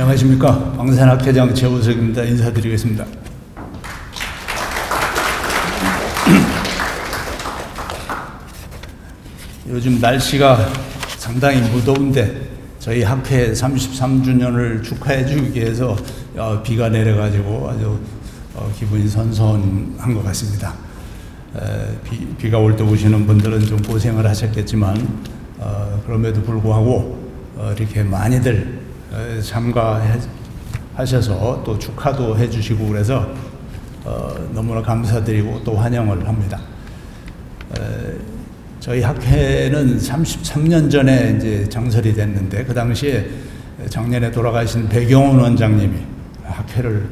안녕하십니까. 방산학회장 최우석입니다. 인사드리겠습니다. 요즘 날씨가 상당히 무더운데 저희 학회 33주년을 축하해 주기 위해서 비가 내려가지고 아주 기분이 선선한 것 같습니다. 비가 올 때 오시는 분들은 좀 고생을 하셨겠지만 그럼에도 불구하고 이렇게 많이들 참가하셔서 또 축하도 해주시고 그래서 너무나 감사드리고 또 환영을 합니다. 저희 학회는 33년 전에 이제 창설이 됐는데 그 당시에 작년에 돌아가신 배경훈 원장님이 학회를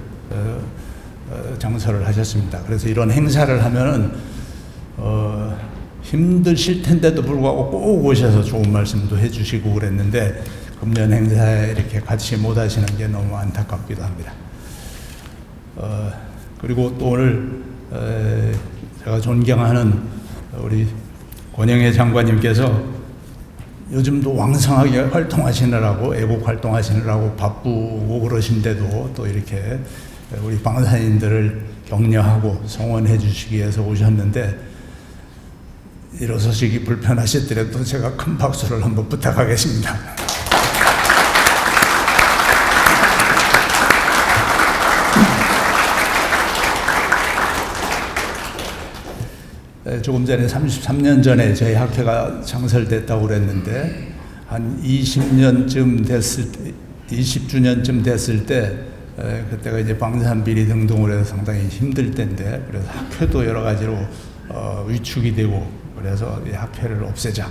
창설을 하셨습니다. 그래서 이런 행사를 하면은 힘드실 텐데도 불구하고 꼭 오셔서 좋은 말씀도 해주시고 그랬는데 금년 행사에 이렇게 같이 못 하시는 게 너무 안타깝기도 합니다. 그리고 또 오늘 제가 존경하는 우리 권영애 장관님께서 요즘도 왕성하게 활동하시느라고 애국 활동하시느라고 바쁘고 그러신데도 또 이렇게 우리 방산인들을 격려하고 성원해 주시기 위해서 오셨는데 일어서시기 불편하시더라도 제가 큰 박수를 한번 부탁하겠습니다. 조금 전에 33년 전에 저희 학회가 창설됐다고 그랬는데 한 20년쯤 됐을 때, 20주년쯤 됐을 때 그때가 이제 방산비리 등등으로 해서 상당히 힘들 때인데 그래서 학회도 여러 가지로 위축이 되고 그래서 이 학회를 없애자,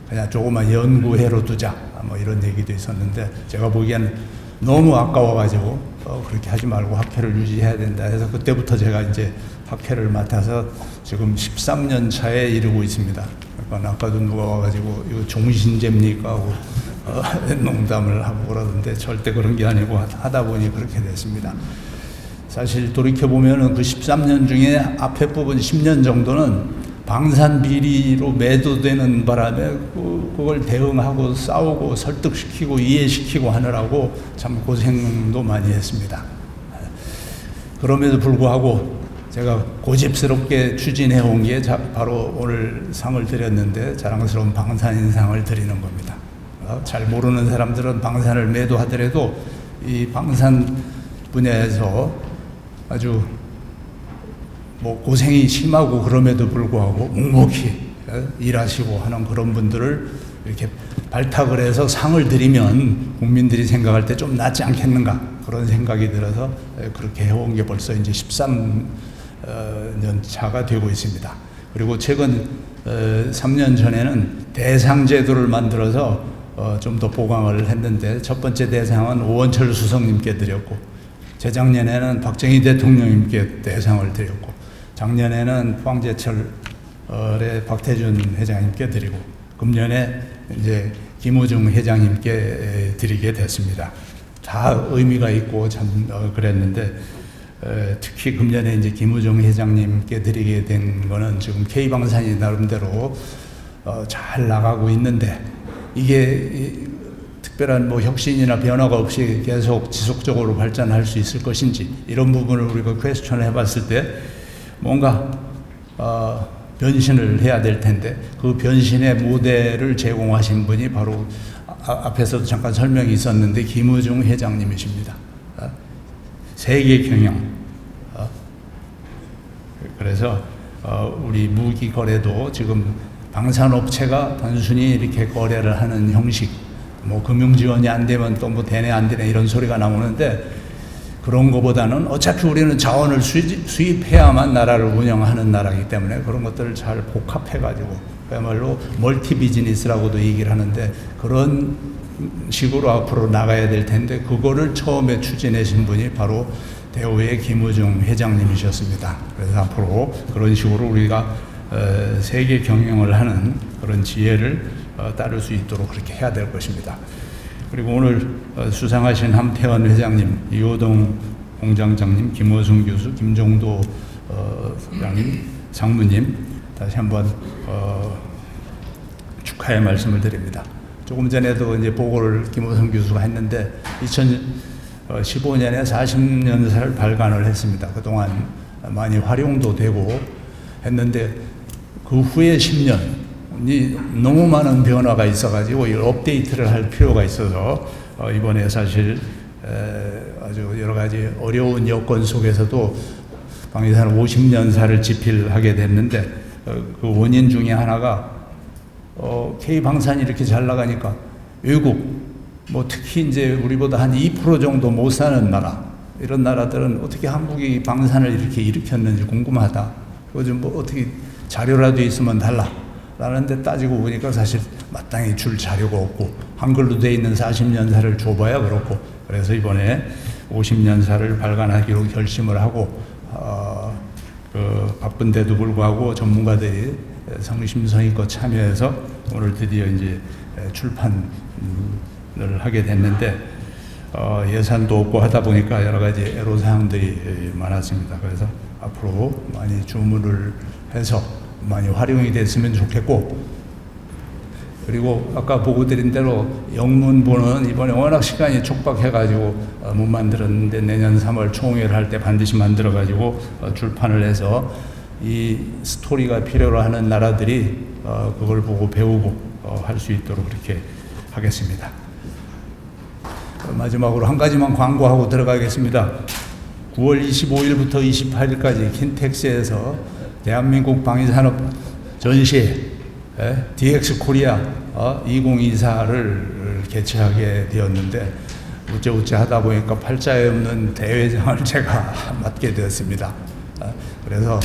그냥 조그만 연구회로 두자 뭐 이런 얘기도 있었는데 제가 보기에는 너무 아까워가지고 그렇게 하지 말고 학회를 유지해야 된다 해서 그때부터 제가 이제 학회를 맡아서 지금 13년 차에 이르고 있습니다. 그러니까 아까도 누가 와가지고 이거 종신제입니까 하고 농담을 하고 그러던데 절대 그런 게 아니고 하다 보니 그렇게 됐습니다. 사실 돌이켜보면은 그 13년 중에 앞에 부분 10년 정도는 방산 비리로 매도되는 바람에 그걸 대응하고 싸우고 설득시키고 이해시키고 하느라고 참 고생도 많이 했습니다. 그럼에도 불구하고 제가 고집스럽게 추진해 온 게 바로 오늘 상을 드렸는데 자랑스러운 방산인상을 드리는 겁니다. 잘 모르는 사람들은 방산을 매도하더라도 이 방산 분야에서 아주 뭐 고생이 심하고 그럼에도 불구하고 묵묵히 일하시고 하는 그런 분들을 이렇게 발탁을 해서 상을 드리면 국민들이 생각할 때 좀 낫지 않겠는가 그런 생각이 들어서 그렇게 해온 게 벌써 이제 13년 차가 되고 있습니다. 그리고 최근 3년 전에는 대상 제도를 만들어서 좀 더 보강을 했는데 첫 번째 대상은 오원철 수석님께 드렸고 재작년에는 박정희 대통령님께 대상을 드렸고 작년에는 포항제철의 박태준 회장님께 드리고 금년에 이제 김우중 회장님께 드리게 됐습니다. 다 의미가 있고 참 그랬는데 특히 금년에 이제 김우중 회장님께 드리게 된 거는 지금 K방산이 나름대로 잘 나가고 있는데 이게 특별한 뭐 혁신이나 변화가 없이 계속 지속적으로 발전할 수 있을 것인지 이런 부분을 우리가 퀘스천을 해봤을 때 뭔가 변신을 해야 될 텐데 그 변신의 모델을 제공하신 분이 바로 앞에서도 잠깐 설명이 있었는데 김우중 회장님이십니다. 세계 경영. 그래서 우리 무기 거래도 지금 방산업체가 단순히 이렇게 거래를 하는 형식, 뭐 금융 지원이 안 되면 또 뭐 되네 안 되네 이런 소리가 나오는데 그런 거보다는 어차피 우리는 자원을 수입해야만 나라를 운영하는 나라이기 때문에 그런 것들을 잘 복합해가지고 그야말로 멀티 비즈니스라고도 얘기를 하는데 그런 식으로 앞으로 나가야 될 텐데 그거를 처음에 추진하신 분이 바로 대우의 김우중 회장님이셨습니다. 그래서 앞으로 그런 식으로 우리가 세계 경영을 하는 그런 지혜를 따를 수 있도록 그렇게 해야 될 것입니다. 그리고 오늘 수상하신 함태원 회장님, 이호동 공장장님, 김호승 교수, 김종도 소장님, 장모님 다시 한번 축하의 말씀을 드립니다. 조금 전에도 이제 보고를 김호승 교수가 했는데 15년에 40년사를 발간을 했습니다. 그동안 많이 활용도 되고 했는데 그 후에 10년이 너무 많은 변화가 있어가지고 이 업데이트를 할 필요가 있어서 이번에 사실 아주 여러 가지 어려운 여건 속에서도 방위산 50년사를 집필하게 됐는데 그 원인 중에 하나가 K방산이 이렇게 잘 나가니까 외국 뭐 특히 이제 우리보다 한 2% 정도 못 사는 나라 이런 나라들은 어떻게 한국이 방산을 이렇게 일으켰는지 궁금하다. 그거 좀 뭐 어떻게 자료라도 있으면 달라. 라는데 따지고 보니까 사실 마땅히 줄 자료가 없고 한글로 돼 있는 40년사를 줘봐야 그렇고 그래서 이번에 50년사를 발간하기로 결심을 하고 바쁜데도 불구하고 전문가들이 성심성의껏 참여해서 오늘 드디어 이제 출판을 하게 됐는데 예산도 없고 하다 보니까 여러 가지 애로사항들이 많았습니다. 그래서 앞으로 많이 주문을 해서 많이 활용이 됐으면 좋겠고 그리고 아까 보고 드린 대로 영문본은 이번에 워낙 시간이 촉박해가지고 못 만들었는데 내년 3월 총회를 할 때 반드시 만들어가지고 출판을 해서 이 스토리가 필요로 하는 나라들이 그걸 보고 배우고 할 수 있도록 그렇게 하겠습니다. 마지막으로 한 가지만 광고하고 들어가겠습니다. 9월 25일부터 28일까지 킨텍스에서 대한민국 방위산업 전시회 DX 코리아 2024를 개최하게 되었는데 우째우째 하다 보니까 팔자에 없는 대회장을 제가 맡게 되었습니다. 그래서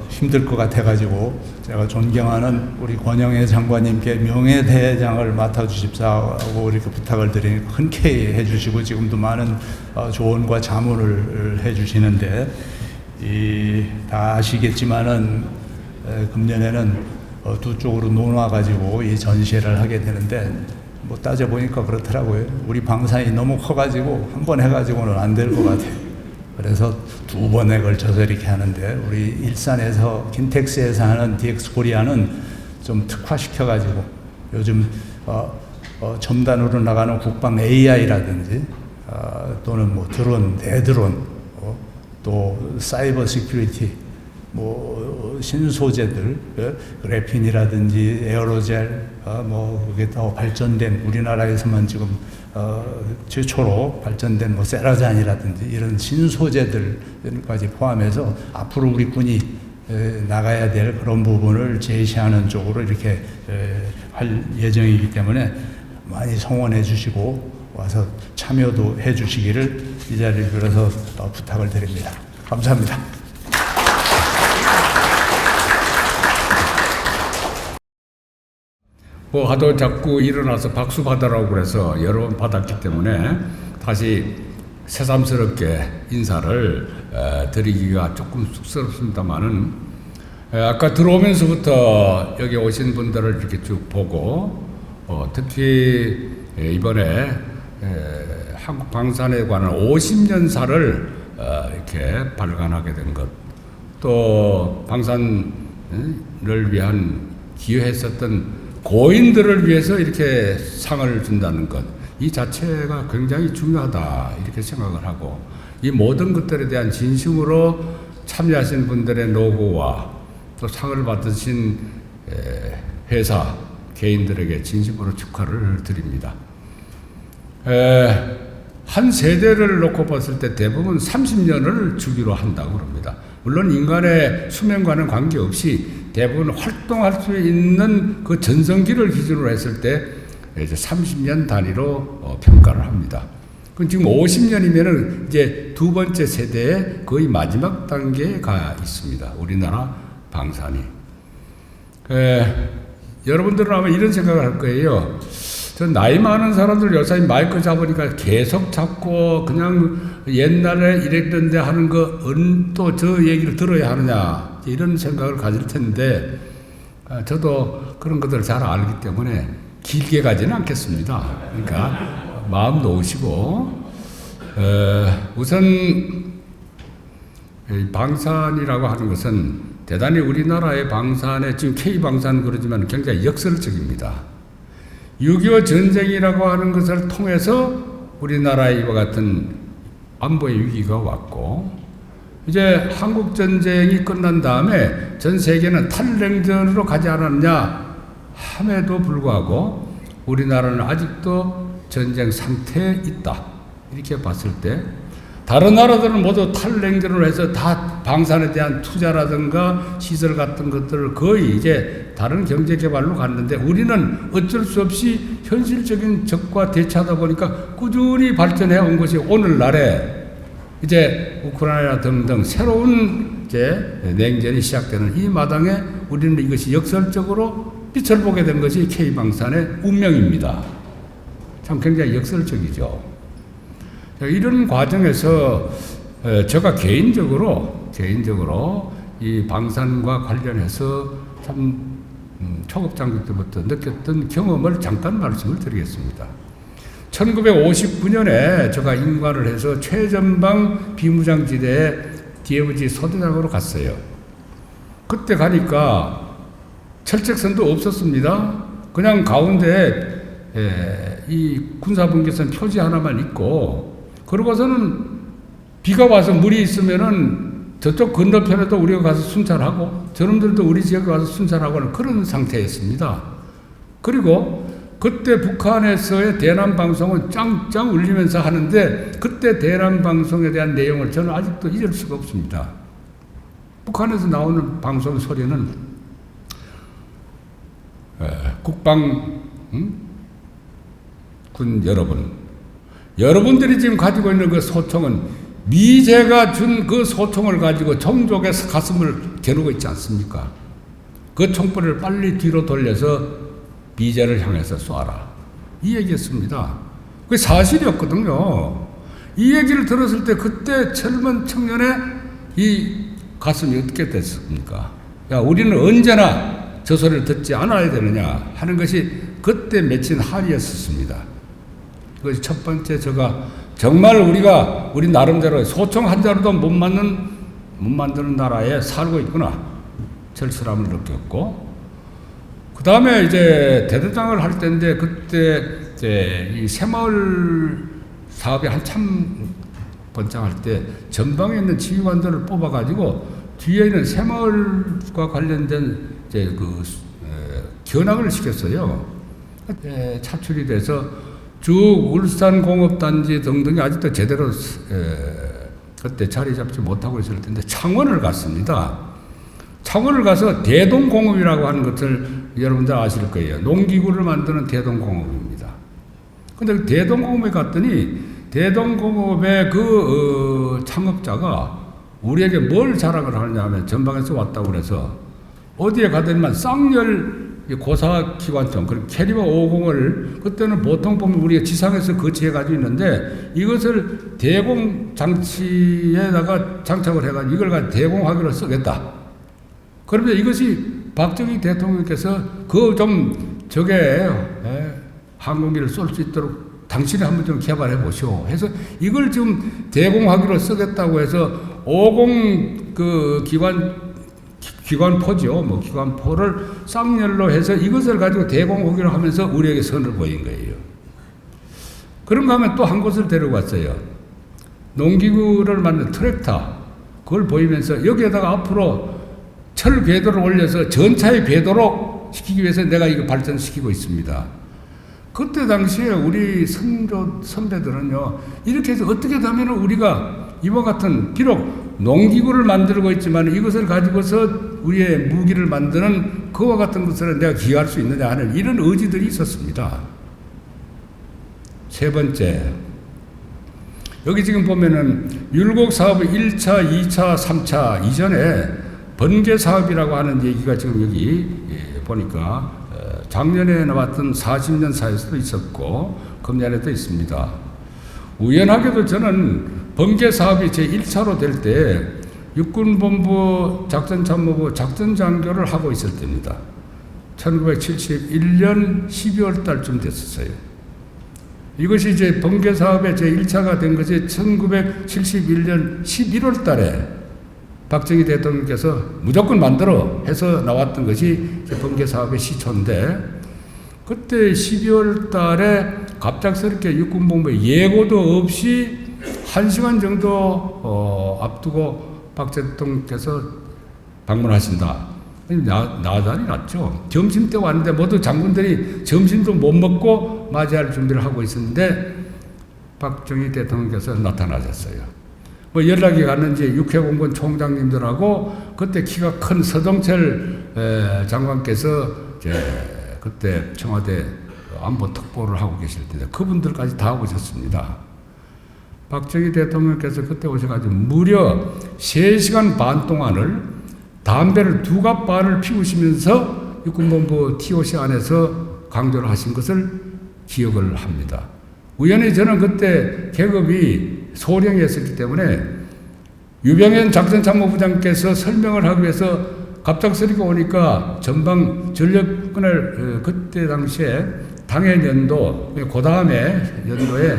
힘들 것 같아가지고 제가 존경하는 우리 권영애 장관님께 명예대회장을 맡아주십사고 이렇게 부탁을 드리니까 흔쾌히 해주시고 지금도 많은 조언과 자문을 해주시는데 다 아시겠지만은 금년에는 두 쪽으로 논와가지고 이 전시회를 하게 되는데 뭐 따져보니까 그렇더라고요. 우리 방산이 너무 커가지고 한 번 해가지고는 안 될 것 같아요. 그래서 두 번에 걸쳐서 이렇게 하는데 우리 일산에서 킨텍스에서 하는 DX 코리아는 좀 특화시켜가지고 요즘 첨단으로 나가는 국방 AI라든지 또는 뭐 드론, 대드론 또 사이버 시큐리티 뭐 신소재들 그래핀이라든지 에어로젤 그게 더 발전된 우리나라에서만 지금 최초로 발전된 뭐 세라잔이라든지 이런 신소재들까지 포함해서 앞으로 우리 군이 나가야 될 그런 부분을 제시하는 쪽으로 이렇게 할 예정이기 때문에 많이 성원해 주시고 와서 참여도 해 주시기를 이 자리를 빌어서 부탁을 드립니다. 감사합니다. 뭐 하도 자꾸 일어나서 박수 받으라고 그래서 여러 번 받았기 때문에 다시 새삼스럽게 인사를 드리기가 조금 쑥스럽습니다만은 아까 들어오면서부터 여기 오신 분들을 이렇게 쭉 보고 특히 이번에 한국 방산에 관한 50년사를 이렇게 발간하게 된 것, 또 방산을 위한 기여했었던 고인들을 위해서 이렇게 상을 준다는 것, 이 자체가 굉장히 중요하다 이렇게 생각을 하고 이 모든 것들에 대한 진심으로 참여하신 분들의 노고와 또 상을 받으신 회사, 개인들에게 진심으로 축하를 드립니다. 한 세대를 놓고 봤을 때 대부분 30년을 주기로 한다고 합니다. 물론 인간의 수명과는 관계없이 대부분 활동할 수 있는 그 전성기를 기준으로 했을 때 이제 30년 단위로 평가를 합니다. 그럼 지금 50년이면은 이제 두 번째 세대의 거의 마지막 단계에 가 있습니다. 우리나라 방산이. 여러분들은 아마 이런 생각을 할 거예요. 전 나이 많은 사람들 요새 마이크 잡으니까 계속 잡고 그냥 옛날에 이랬던데 하는 거 또 저 얘기를 들어야 하느냐 이런 생각을 가질 텐데 저도 그런 것들을 잘 알기 때문에 길게 가지는 않겠습니다. 그러니까 마음 놓으시고 우선 방산이라고 하는 것은 대단히 우리나라의 방산에 지금 K방산 그러지만 굉장히 역설적입니다. 6.25 전쟁이라고 하는 것을 통해서 우리나라에 이와 같은 안보의 위기가 왔고, 이제 한국 전쟁이 끝난 다음에 전 세계는 탈냉전으로 가지 않았냐 함에도 불구하고 우리나라는 아직도 전쟁 상태에 있다. 이렇게 봤을 때 다른 나라들은 모두 탈냉전으로 해서 다 방산에 대한 투자라든가 시설 같은 것들을 거의 이제 다른 경제 개발로 갔는데, 우리는 어쩔 수 없이 현실적인 적과 대처하다 보니까 꾸준히 발전해 온 것이 오늘날에 이제 우크라이나 등등 새로운 이제 냉전이 시작되는 이 마당에 우리는 이것이 역설적으로 빛을 보게 된 것이 K방산의 운명입니다. 참 굉장히 역설적이죠. 이런 과정에서 제가 개인적으로 이 방산과 관련해서 참 초급장교 때부터 느꼈던 경험을 잠깐 말씀을 드리겠습니다. 1959년에 제가 임관을 해서 최전방 비무장지대에 DFG 소대장으로 갔어요. 그때 가니까 철책선도 없었습니다. 그냥 가운데 이 군사분계선 표지 하나만 있고, 그러고서는 비가 와서 물이 있으면은 저쪽 건너편에도 우리가 가서 순찰하고 저놈들도 우리 지역에 와서 순찰하고 하는 그런 상태였습니다. 그리고 그때 북한에서의 대남방송은 짱짱 울리면서 하는데, 그때 대남방송에 대한 내용을 저는 아직도 잊을 수가 없습니다. 북한에서 나오는 방송 소리는 국방 군 여러분들이 지금 가지고 있는 그 소총은 미제가 준 그 소총을 가지고 종족의 가슴을 겨누고 있지 않습니까? 그 총불을 빨리 뒤로 돌려서 미제를 향해서 쏴라. 이 얘기였습니다. 그게 사실이었거든요. 이 얘기를 들었을 때 그때 젊은 청년의 이 가슴이 어떻게 됐습니까? 야, 우리는 언제나 저 소리를 듣지 않아야 되느냐 하는 것이 그때 맺힌 합의였습니다. 그것이 첫 번째, 제가 정말 우리 나름대로 소총 한 자루도 못 만드는 나라에 살고 있구나 절실함을 느꼈고, 그 다음에 이제 대대장을 할 때인데, 그때 이제 이 새마을 사업이 한참 번창할 때 전방에 있는 지휘관들을 뽑아가지고 뒤에 있는 새마을과 관련된 이제 견학을 시켰어요. 차출이 돼서 쭉 울산공업단지 등등이 아직도 제대로 그때 자리 잡지 못하고 있을 텐데 창원을 갔습니다. 창원을 가서 대동공업이라고 하는 것을 여러분들 아실 거예요. 농기구를 만드는 대동공업입니다. 근데 대동공업에 갔더니 대동공업의 창업자가 우리에게 뭘 자랑을 하느냐 하면 전방에서 왔다고 그래서 어디에 가더니만 쌍열 고사기관총, 그리고 캐리버 50을 그때는 보통 보면 우리가 지상에서 거치해가지고 있는데 이것을 대공 장치에다가 장착을 해가지고 이걸 가지고 대공화기로 쓰겠다. 그러면 이것이 박정희 대통령께서 항공기를 쏠 수 있도록 당신이 한번 좀 개발해 보시오 해서 이걸 지금 대공화기로 쓰겠다고 해서 50 기관포죠. 기관포를 쌍열로 해서 이것을 가지고 대공호기를 하면서 우리에게 선을 보인 거예요. 그런가 하면 또 한 곳을 데려갔어요. 농기구를 만든 트랙터. 그걸 보이면서 여기에다가 앞으로 철 궤도를 올려서 전차의 궤도로 시키기 위해서 내가 이거 발전시키고 있습니다. 그때 당시에 우리 선배들은요, 이렇게 해서 어떻게 하면 우리가 이와 같은, 비록 농기구를 만들고 있지만 이것을 가지고서 우리의 무기를 만드는 그와 같은 것을 내가 기여할 수 있느냐 하는 이런 의지들이 있었습니다. 세 번째, 여기 지금 보면은 율곡 사업의 1차, 2차, 3차 이전에 번개 사업이라고 하는 얘기가 지금 여기 보니까 작년에 나왔던 40년 사에서도 있었고 금년에도 있습니다. 우연하게도 저는 번개 사업이 제 1차로 될 때 육군본부 작전참모부 작전장교를 하고 있을 때입니다. 1971년 12월 달쯤 됐었어요. 이것이 이제 번개 사업의 제 1차가 된 것이 1971년 11월 달에 박정희 대통령께서 무조건 만들어 해서 나왔던 것이 번개 사업의 시초인데, 그때 12월 달에 갑작스럽게 육군본부에 예고도 없이 1시간 정도 앞두고 박 대통령께서 방문하신다. 나단이 났죠. 점심때 왔는데 모두 장군들이 점심도 못 먹고 맞이할 준비를 하고 있었는데 박정희 대통령께서 나타나셨어요. 뭐 연락이 갔는지 육해공군 총장님들하고 그때 키가 큰 서동철 장관께서 그때 청와대 안보 특보를 하고 계실 텐데 그분들까지 다 오셨습니다. 박정희 대통령께서 그때 오셔가지고 무려 3시간 반 동안을 담배를 2갑 반을 피우시면서 육군본부 TOC 안에서 강조를 하신 것을 기억을 합니다. 우연히 저는 그때 계급이 소령이었기 때문에 유병현 작전참모부장께서 설명을 하기 위해서 갑작스럽게 오니까 전방 전력근을 그때 당시에 당해 연도, 그 다음에 연도에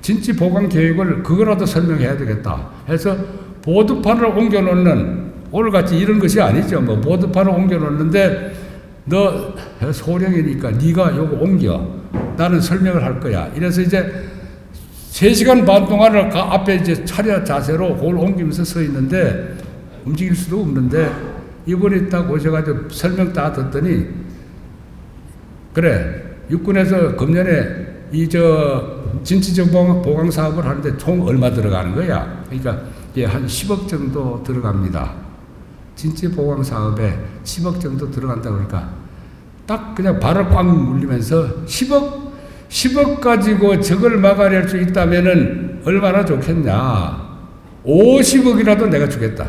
진지 보강 계획을 그거라도 설명해야 되겠다 해서 보드판을 옮겨놓는 오늘같이 이런 것이 아니죠. 뭐 보드판을 옮겨놓는데 너 소령이니까 네가 요거 옮겨. 나는 설명을 할 거야. 이래서 이제 3시간 반 동안을 앞에 이제 차렷 자세로 그걸 옮기면서 서 있는데 움직일 수도 없는데 이분이 딱 오셔가지고 설명 다 듣더니 그래 육군에서 금년에 진지적 보강 사업을 하는데 총 얼마 들어가는 거야. 그러니까 이게 한 10억 정도 들어갑니다. 진지 보강 사업에 10억 정도 들어간다 그러니까 딱 그냥 발을 꽉 물리면서 10억 가지고 적을 막아낼 수 있다면은 얼마나 좋겠냐. 50억이라도 내가 주겠다.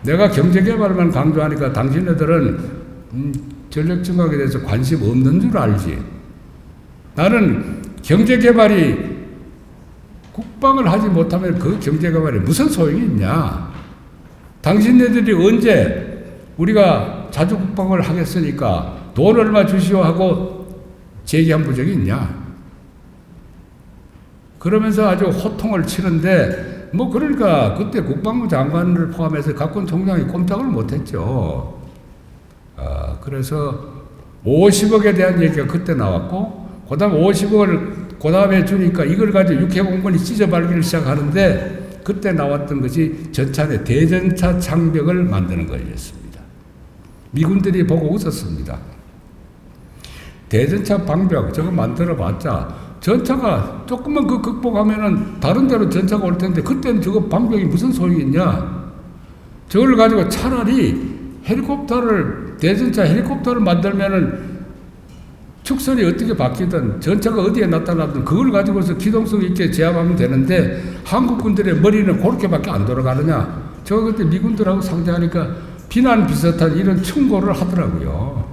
내가 경제개발만 강조하니까 당신네들은 전력증강에 대해서 관심 없는 줄 알지. 나는 경제개발이 국방을 하지 못하면 그 경제개발이 무슨 소용이 있냐. 당신네들이 언제 우리가 자주국방을 하겠으니까 돈 얼마 주시오 하고 제기한 부적이 있냐. 그러면서 아주 호통을 치는데 뭐 그러니까 그때 국방부 장관을 포함해서 각군 총장이 꼼짝을 못했죠. 그래서 50억에 대한 얘기가 그때 나왔고 그 다음 50억을 그 다음에 주니까 이걸 가지고 육해공군이 찢어발기를 시작하는데 그때 나왔던 것이 전차 내 대전차 장벽을 만드는 거였습니다. 미군들이 보고 웃었습니다. 대전차 방벽 저거 만들어봤자 전차가 조금만 그 극복하면은 다른 데로 전차가 올 텐데 그때는 저거 방벽이 무슨 소용이 있냐. 저걸 가지고 차라리 대전차 헬리콥터를 만들면은 축선이 어떻게 바뀌든 전차가 어디에 나타나든 그걸 가지고서 기동성 있게 제압하면 되는데 한국군들의 머리는 그렇게밖에 안 돌아가느냐. 저 그때 미군들하고 상대하니까 비난 비슷한 이런 충고를 하더라고요.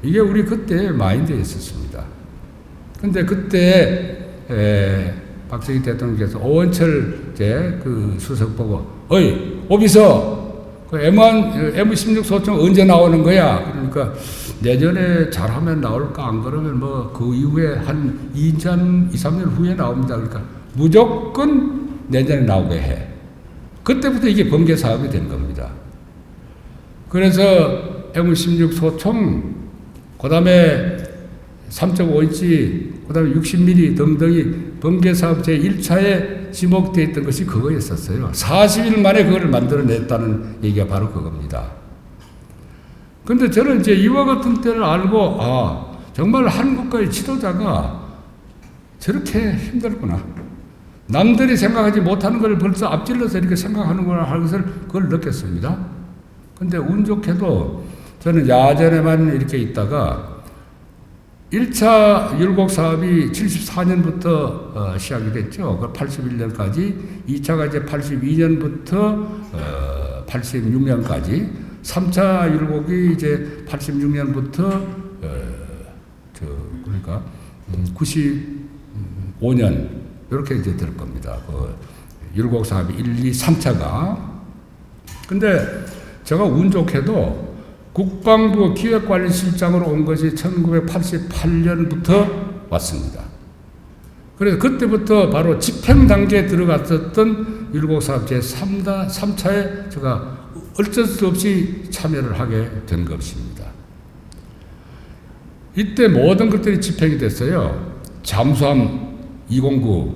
이게 우리 그때 마인드였었습니다. 근데 그때 박정희 대통령께서 오원철 그 수석 보고 어이 오비서 그 M16 소총 언제 나오는 거야? 그러니까 내년에 잘하면 나올까 안 그러면 뭐 그 이후에 한 2년, 3년 후에 나옵니다. 그러니까 무조건 내년에 나오게 해. 그때부터 이게 번개 사업이 된 겁니다. 그래서 M16 소총, 그 다음에 3.5인치, 그 다음에 60mm 등등이 번개 사업 제1차에 지목되어 있던 것이 그거였었어요. 40일 만에 그걸 만들어냈다는 얘기가 바로 그겁니다. 근데 저는 이제 이와 같은 때를 알고, 정말 한국과의 지도자가 저렇게 힘들구나. 남들이 생각하지 못하는 걸 벌써 앞질러서 이렇게 생각하는구나 하는 것을 그걸 느꼈습니다. 근데 운 좋게도 저는 야전에만 이렇게 있다가 1차 율곡 사업이 74년부터 시작이 됐죠. 81년까지. 2차가 이제 82년부터 86년까지. 3차 율곡이 이제 86년부터 그러니까 95년 이렇게 이제 될 겁니다. 그 율곡 사업이 1, 2, 3차가. 근데 제가 운 좋게도 국방부 기획관리실장으로 온 것이 1988년부터 왔습니다. 그래서 그때부터 바로 집행 단계에 들어갔었던 율곡 사업 제3차에 제가 어쩔 수 없이 참여를 하게 된 것입니다. 이때 모든 것들이 집행이 됐어요. 잠수함 209,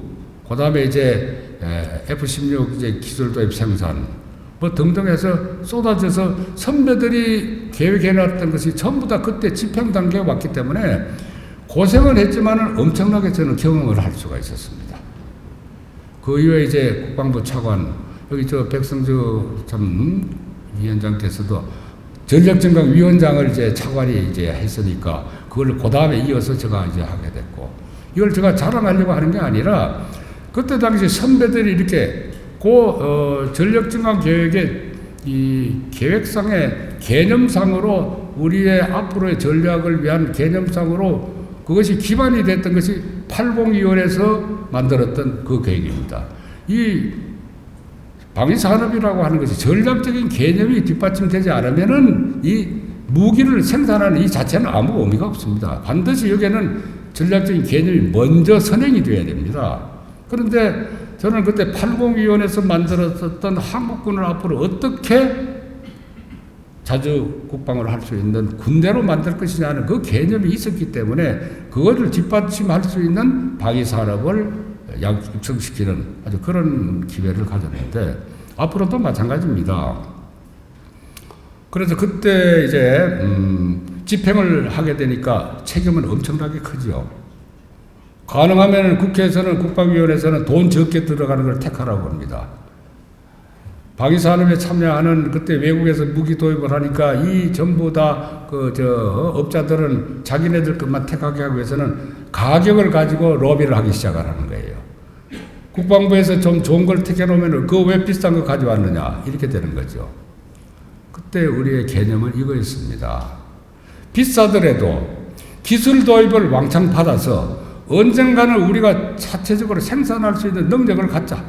그 다음에 이제 F-16 이제 기술도입 생산, 뭐 등등 해서 쏟아져서 선배들이 계획해놨던 것이 전부 다 그때 집행 단계에 왔기 때문에 고생을 했지만은 엄청나게 저는 경험을 할 수가 있었습니다. 그 이후에 이제 국방부 차관, 여기 저 백성주 참 위원장께서도 전력증강위원장을 이제 차관이 이제 했으니까 그걸 그 다음에 이어서 제가 이제 하게 됐고, 이걸 제가 자랑하려고 하는 게 아니라 그때 당시 선배들이 이렇게 전력증강 계획의 이 계획상의 개념상으로 우리의 앞으로의 전략을 위한 개념상으로 그것이 기반이 됐던 것이 80위원회에서 만들었던 그 계획입니다. 이 방위산업이라고 하는 것이 전략적인 개념이 뒷받침되지 않으면은 이 무기를 생산하는 이 자체는 아무 의미가 없습니다. 반드시 여기에는 전략적인 개념이 먼저 선행이 되어야 됩니다. 그런데 저는 그때 80위원회에서 만들었던 한국군을 앞으로 어떻게 자주 국방을 할 수 있는 군대로 만들 것이냐는 그 개념이 있었기 때문에 그것을 뒷받침할 수 있는 방위산업을 육성시키는 아주 그런 기회를 가졌는데 앞으로도 마찬가지입니다. 그래서 그때 이제 집행을 하게 되니까 책임은 엄청나게 크죠. 가능하면 국회에서는 국방위원회에서는 돈 적게 들어가는 걸 택하라고 합니다. 방위산업에 참여하는 그때 외국에서 무기 도입을 하니까 이 전부 다 업자들은 자기네들 것만 택하게 하기 위해서는 가격을 가지고 로비를 하기 시작하는 거예요. 국방부에서 좀 좋은 걸 택해놓으면 그 왜 비싼 거 가져왔느냐 이렇게 되는 거죠. 그때 우리의 개념은 이거였습니다. 비싸더라도 기술 도입을 왕창 받아서 언젠가는 우리가 자체적으로 생산할 수 있는 능력을 갖자.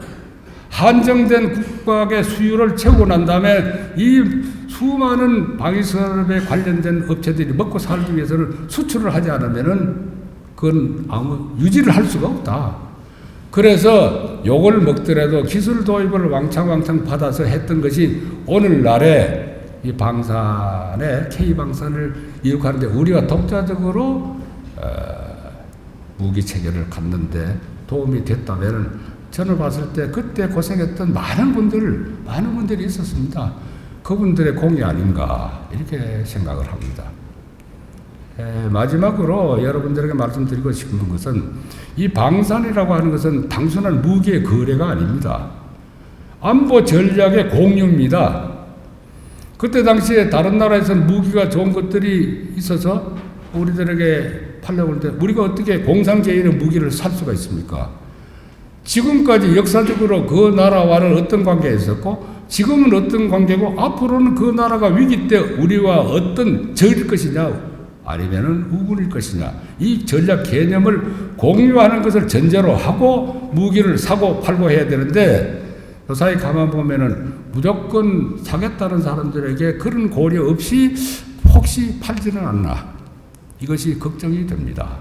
한정된 국박의 수요를 채우고 난 다음에 이 수많은 방위산업에 관련된 업체들이 먹고 살기 위해서는 수출을 하지 않으면은 그건 아무 유지를 할 수가 없다. 그래서 요걸 먹더라도 기술 도입을 왕창 받아서 했던 것이 오늘날에 이 방산의 K방산을 이룩하는데 우리가 독자적으로 무기 체계를 갖는데 도움이 됐다면 저는 봤을 때 그때 고생했던 많은 분들이 있었습니다. 그분들의 공이 아닌가 이렇게 생각을 합니다. 마지막으로 여러분들에게 말씀드리고 싶은 것은 이 방산이라고 하는 것은 단순한 무기의 거래가 아닙니다. 안보 전략의 공유입니다. 그때 당시에 다른 나라에서는 무기가 좋은 것들이 있어서 우리들에게 팔려고 하는데 우리가 어떻게 공산제인의 무기를 살 수가 있습니까? 지금까지 역사적으로 그 나라와는 어떤 관계가 있었고 지금은 어떤 관계고 앞으로는 그 나라가 위기 때 우리와 어떤 적일 것이냐 아니면은 우군일 것이냐 이 전략 개념을 공유하는 것을 전제로 하고 무기를 사고 팔고 해야 되는데 요사이 가만 보면은 무조건 사겠다는 사람들에게 그런 고려 없이 혹시 팔지는 않나 이것이 걱정이 됩니다.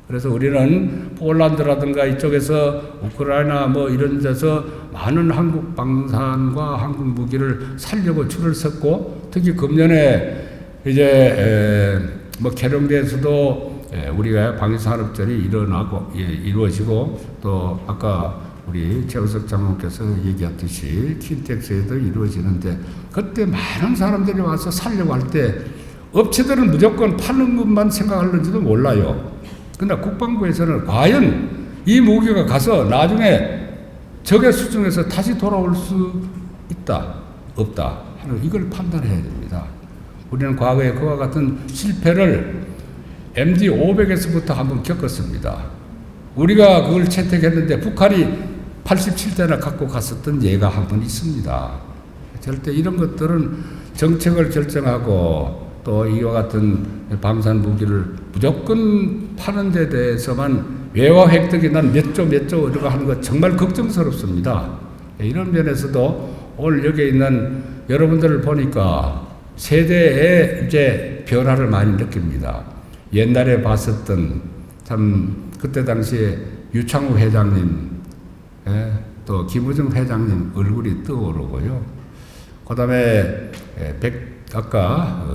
그래서 우리는 폴란드라든가 이쪽에서 우크라이나 뭐 이런 데서 많은 한국 방산과 한국 무기를 살려고 줄을 섰고 특히 금년에 이제 뭐 계룡대에서도 우리가 방위산업절이 이루어지고 또 아까 우리 최우석 장관께서 얘기했듯이 킨텍스에도 이루어지는데 그때 많은 사람들이 와서 살려고 할 때 업체들은 무조건 파는 것만 생각하는지도 몰라요. 그러나 국방부에서는 과연 이 무기가 가서 나중에 적의 수중에서 다시 돌아올 수 있다, 없다 하는 이걸 판단해야 됩니다. 우리는 과거에 그와 같은 실패를 MD-500에서부터 한번 겪었습니다. 우리가 그걸 채택했는데 북한이 87대나 갖고 갔었던 예가 한 번 있습니다. 절대 이런 것들은 정책을 결정하고 또 이와 같은 방산 무기를 무조건 파는 데 대해서만 외화 획득이 난 몇 조 이렇게 하는 것 정말 걱정스럽습니다. 이런 면에서도 오늘 여기 있는 여러분들을 보니까 세대의 이제 변화를 많이 느낍니다. 옛날에 봤었던 참 그때 당시에 유창우 회장님 또 김우중 회장님 얼굴이 떠오르고요. 그 다음에 아까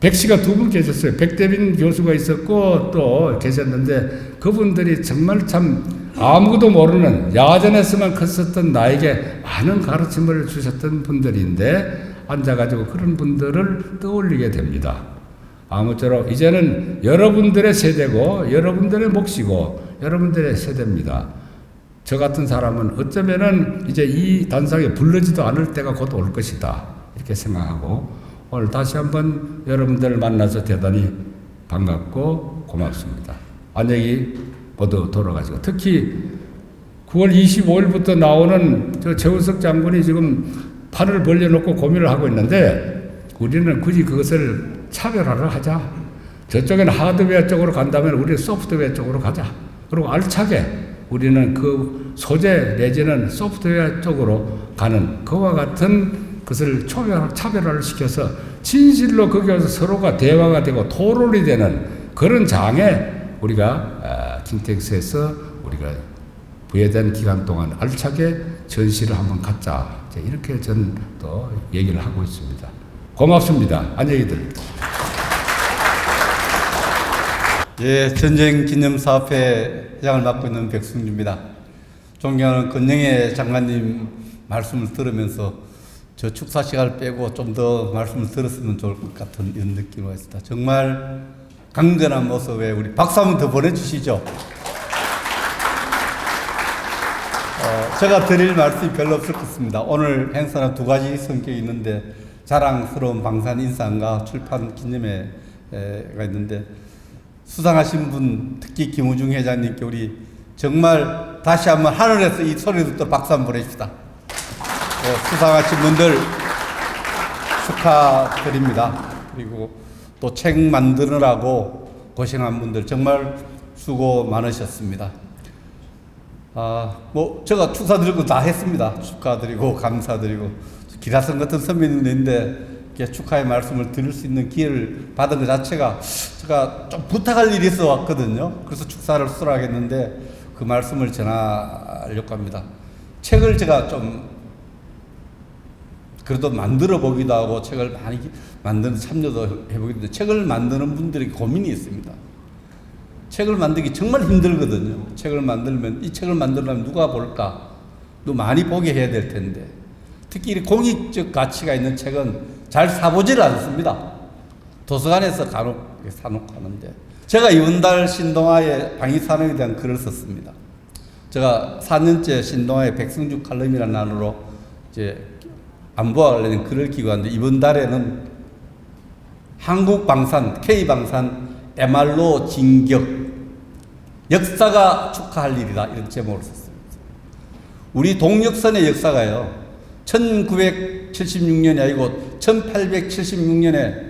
백씨가 두 분 계셨어요. 백대빈 교수가 있었고 또 계셨는데 그분들이 정말 참 아무것도 모르는 야전에서만 컸었던 나에게 많은 가르침을 주셨던 분들인데 앉아가지고 그런 분들을 떠올리게 됩니다. 아무쪼록 이제는 여러분들의 세대고 여러분들의 몫이고 여러분들의 세대입니다. 저 같은 사람은 어쩌면은 이제 이 단상에 불러지도 않을 때가 곧 올 것이다 이렇게 생각하고 오늘 다시 한번 여러분들을 만나서 대단히 반갑고 고맙습니다. 안녕히 모두 돌아가시고 특히 9월 25일부터 나오는 저 최우석 장군이 지금 판을 벌려놓고 고민을 하고 있는데 우리는 굳이 그것을 차별화를 하자. 저쪽에는 하드웨어 쪽으로 간다면 우리는 소프트웨어 쪽으로 가자. 그리고 알차게 우리는 그 소재 내지는 소프트웨어 쪽으로 가는 그와 같은 것을 차별화를 시켜서 진실로 거기서 서로가 대화가 되고 토론이 되는 그런 장에 우리가 킨텍스에서 우리가 부여된 기간 동안 알차게 전시를 한번 갖자. 이렇게 저는 또 얘기를 하고 있습니다. 고맙습니다. 안녕히들. 예, 전쟁기념사업회 회장을 맡고 있는 백승주입니다. 존경하는 권영애 장관님 말씀을 들으면서 저 축사 시간을 빼고 좀 더 말씀을 들었으면 좋을 것 같은 이런 느낌이 있습니다. 정말 강건한 모습에 우리 박수 한번 더 보내주시죠. 제가 드릴 말씀이 별로 없을 것 같습니다. 오늘 행사는 두 가지 성격이 있는데 자랑스러운 방산 인상과 출판 기념회가 있는데 수상하신 분 특히 김우중 회장님께 우리 정말 다시 한번 하늘에서 이 소리 듣도록 박수 한번 보내십시다. 수상하신 분들 축하드립니다. 그리고 또 책 만드느라고 고생한 분들 정말 수고 많으셨습니다. 제가 축사드리고 다 했습니다. 축하드리고 감사드리고 기라성 같은 선배님인데 축하의 말씀을 드릴 수 있는 기회를 받은 것 자체가 제가 좀 부탁할 일이 있어 왔거든요. 그래서 축사를 수락했는데 그 말씀을 전하려고 합니다. 책을 제가 좀 그래도 만들어 보기도 하고 책을 많이 만드는 참여도 해보기도 했는데 책을 만드는 분들이 고민이 있습니다. 책을 만들기 정말 힘들거든요. 책을 만들면 이 책을 만들려면 누가 볼까? 또 많이 보게 해야 될 텐데 특히 이 공익적 가치가 있는 책은 잘 사보질 않습니다. 도서관에서 간혹 사놓고 하는데 제가 이번 달 신동아의 방위산업에 대한 글을 썼습니다. 제가 4년째 신동아의 백승주 칼럼이라는 난으로 이제 안보와 관련된 글을 기고하는데 이번 달에는 한국방산, K방산 MR로 진격 역사가 축하할 일이다 이런 제목을 썼습니다. 우리 동력선의 역사가요 1976년이 아니고 1876년에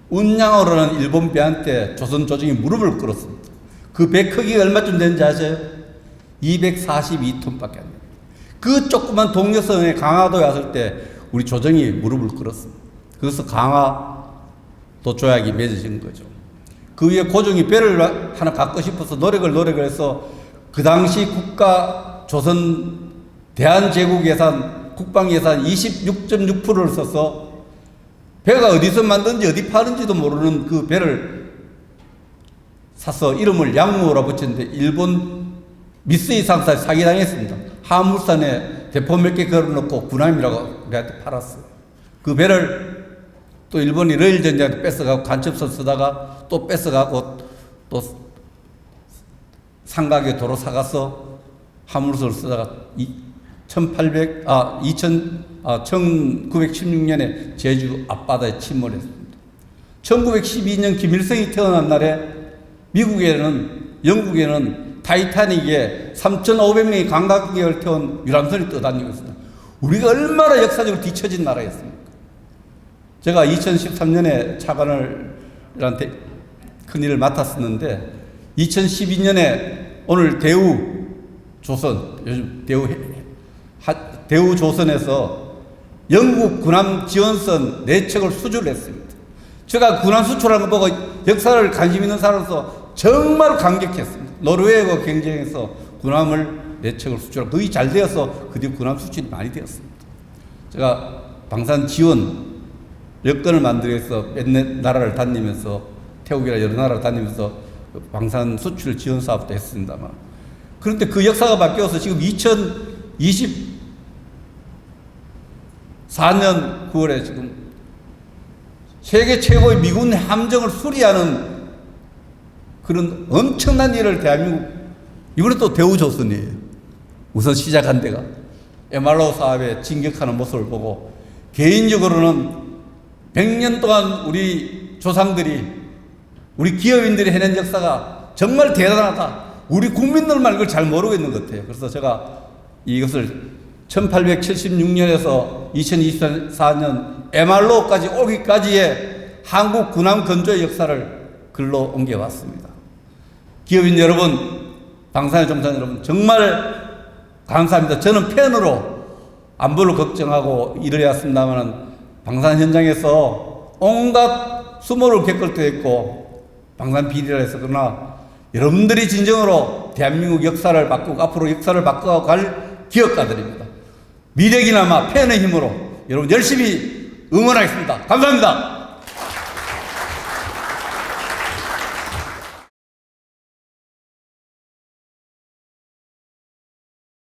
운양어라는 일본 배한테 조선 조정이 무릎을 꿇었습니다. 그 배 크기가 얼마쯤 되는지 아세요? 242톤밖에 안 됩니다. 그 조그만 동력선에 강화도에 왔을 때 우리 조정이 무릎을 꿇었습니다. 그래서 강화도 조약이 맺어진 거죠. 그 위에 고종이 배를 하나 갖고 싶어서 노력을 해서 그 당시 국가 조선 대한제국 예산 국방 예산 26.6%를 써서 배가 어디서 만든지 어디 파는지도 모르는 그 배를 사서 이름을 양무호라 붙였는데 일본 미쓰이 상사에 사기당했습니다. 하물산에 대포 몇 개 걸어놓고 군함이라고 우리한테 팔았어요. 그 배를 또 일본이 러일 전쟁에 뺏어가고 간첩선 쓰다가 또 뺏어가고 또 상각에 도로 사가서 화물선을 쓰다가 1916년에 제주 앞바다에 침몰했습니다. 1912년 김일성이 태어난 날에 미국에는 영국에는 타이타닉에 3,500명의 관광객을 태운 유람선이 떠다니고 있습니다. 우리가 얼마나 역사적으로 뒤처진 나라였습니까? 제가 2013년에 차관을한테 큰 일을 맡았었는데 2012년에 오늘 대우조선 요즘 대우조선에서 영국 군함 지원선 4척을 수주를 했습니다. 제가 군함 수출하는 거 보고 역사를 관심 있는 사람으로서 정말 감격했습니다. 노르웨이하고 경쟁해서 군함을 4척을 수출하고 거의 잘 되어서 그 뒤에 군함 수출이 많이 되었습니다. 제가 방산 지원 여건을 만들기 위해서 몇몇 나라를 다니면서 태국이나 여러 나라를 다니면서 방산 수출 지원 사업도 했습니다만, 그런데 그 역사가 바뀌어서 지금 2024년 9월에 지금 세계 최고의 미군 함정을 수리하는 그런 엄청난 일을 대한민국, 이번에 또 대우조선이에요. 우선 시작한 데가 MRO 사업에 진격하는 모습을 보고, 개인적으로는 100년 동안 우리 조상들이, 우리 기업인들이 해낸 역사가 정말 대단하다. 우리 국민들만 이걸 잘 모르고 있는 것 같아요. 그래서 제가 이것을 1876년에서 2024년 MR로까지 오기까지의 한국 군함 건조의 역사를 글로 옮겨왔습니다. 기업인 여러분, 방산의 종사 여러분, 정말 감사합니다. 저는 팬으로 안보를 걱정하고 일을 해왔습니다만, 방산 현장에서 온갖 수모를 겪을 때 있고 방산 비리를 해서, 그러나 여러분들이 진정으로 대한민국 역사를 바꾸고 앞으로 역사를 바꿔갈 기업가들입니다. 미래기나마 팬의 힘으로 여러분 열심히 응원하겠습니다. 감사합니다.